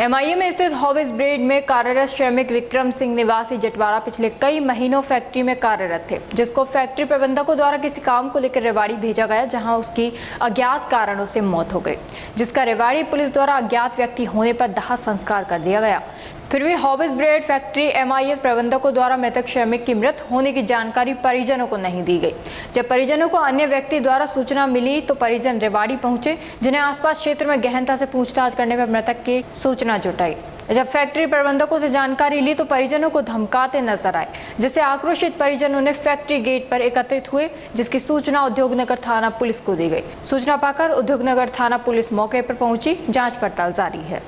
MIA में स्थित hobbies bread में कार्यरत श्रमिक विक्रम सिंह निवासी जटवाड़ा पिछले कई महीनों फैक्ट्री में कार्यरत थे, जिसको फैक्ट्री प्रबंधकों द्वारा किसी काम को लेकर रेवाड़ी भेजा गया, जहां उसकी अज्ञात कारणों से मौत हो गई, जिसका रेवाड़ी पुलिस द्वारा अज्ञात व्यक्ति होने पर दाह संस्कार कर दिया गया। फिर भी हॉबिस ब्रेड फैक्ट्री एमआईए प्रबंधकों द्वारा मृतक श्रमिक की मृत होने की जानकारी परिजनों को नहीं दी गई। जब परिजनों को अन्य व्यक्ति द्वारा सूचना मिली तो परिजन रेवाड़ी पहुंचे, जिन्हें आसपास क्षेत्र में गहनता से पूछताछ करने पर मृतक की सूचना जुटाई। जब फैक्ट्री प्रबंधकों से जानकारी ली तो परिजनों को धमकाते नजर आए, जिससे आक्रोशित परिजनों ने फैक्ट्री गेट पर एकत्रित हुए, जिसकी सूचना उद्योगनगर थाना पुलिस को दी गई। सूचना पाकर उद्योगनगर थाना पुलिस मौके पर पहुंची, जांच पड़ताल जारी है।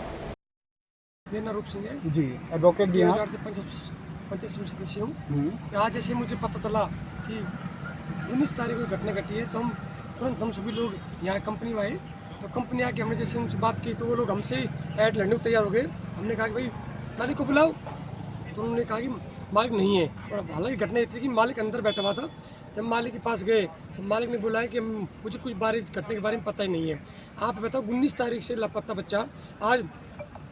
मेरा रूप सिंह है जी, एडवोकेट जी हैं। पंचायत सदस्य हूँ। आज जैसे मुझे पता चला कि 19 तारीख को घटना घटी है, तो हम तुरंत हम सभी लोग यहाँ कंपनी में आए। तो कंपनी आके हमने जैसे उनसे बात की तो वो लोग हमसे ऐड लड़ने को तैयार हो गए। हमने कहा कि भाई मालिक को बुलाओ, तो उन्होंने कहा कि मालिक नहीं है। और हालांकि घटना ये थी कि मालिक अंदर बैठा हुआ था। जब मालिक के पास गए तो मालिक ने बुलाया कि मुझे कुछ घटने के बारे में पता ही नहीं है। आप बताओ 19 तारीख से लापता बच्चा, आज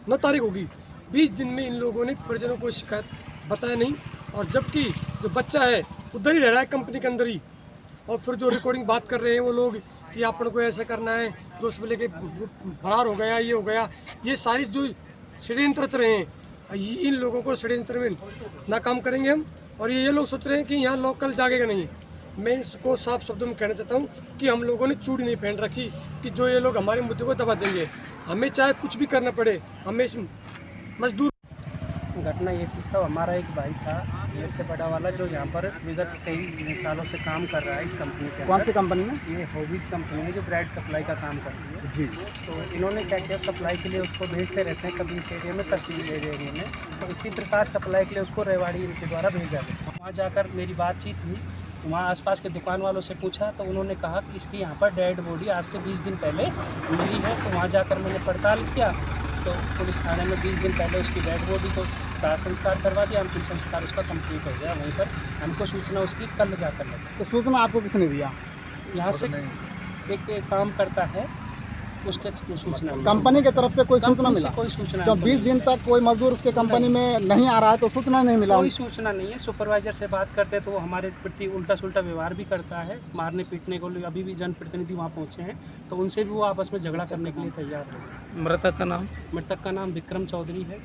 9 तारीख होगी, 20 दिन में इन लोगों ने परिजनों को शिकायत बताया नहीं। और जबकि जो बच्चा है उधर ही रह रहा है कंपनी के अंदर ही। और फिर जो रिकॉर्डिंग बात कर रहे हैं वो लोग कि अपन को ऐसा करना है, दोस्त बोले कि फरार हो गया, ये हो गया, ये सारी जो षड्यंत्र रच रहे हैं, इन लोगों को षड्यंत्र में नाकाम करेंगे हम। और ये लोग सोच रहे हैं कि यहाँ लोकल जागेगा नहीं। मैं इसको साफ शब्दों में कहना चाहता हूँ कि हम लोगों ने चूड़ी नहीं पहन रखी कि जो ये लोग हमारे मुद्दे को दबा देंगे। हमें चाहे कुछ भी करना पड़े, हमें मजदूर। घटना ये थी साहब, हमारा एक भाई था मेरे से बड़ा वाला, जो यहाँ पर विगत कई सालों से काम कर रहा है इस कंपनी के। कौन सी कंपनी में? ये हॉबीज कंपनी है जो ब्रेड सप्लाई का काम करती है जी। तो इन्होंने क्या किया, सप्लाई के लिए उसको भेजते रहते हैं, कभी इस एरिया में कभी इस एरिया में। तो इसी प्रकार सप्लाई के लिए उसको रेवाड़ी के द्वारा भेजा गया। वहाँ जाकर मेरी बातचीत हुई तो वहाँ आसपास के दुकान वालों से पूछा तो उन्होंने कहा कि इसकी यहाँ पर डेड बॉडी आज से 20 दिन पहले मिली है। तो वहाँ जाकर मैंने पड़ताल किया तो पुलिस थाने में 20 दिन पहले उसकी डेड बॉडी को दाह संस्कार करवा दिया। अंतिम संस्कार उसका कंप्लीट हो गया। वहीं पर हमको सूचना उसकी कल जाकर लगी। तो सूचना आपको किसने दिया? यहाँ से एक काम करता है, उसके थ्रू सूचना मिली। कंपनी की तरफ से कोई सूचना मिला? कोई सूचना तो 20 दिन तक कोई मजदूर उसके कंपनी में नहीं आ रहा है तो सूचना नहीं मिला? कोई सूचना नहीं है। सुपरवाइजर से बात करते तो वो हमारे प्रति उल्टा सुल्टा व्यवहार भी करता है, मारने पीटने को। अभी भी जनप्रतिनिधि वहाँ पहुँचे हैं तो उनसे भी वो आपस में झगड़ा करने के लिए तैयार है। मृतक का नाम? मृतक का नाम विक्रम चौधरी है,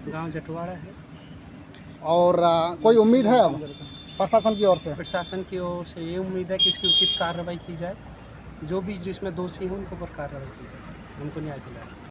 गाँव जटवाड़ा है। और कोई उम्मीद है अब प्रशासन की ओर से? प्रशासन की ओर से ये उम्मीद है कि इसकी उचित कार्रवाई की जाए, जो भी जिसमें दोषी हैं उनको पर कार्रवाई की जाए, उनको न्याय दिलाए।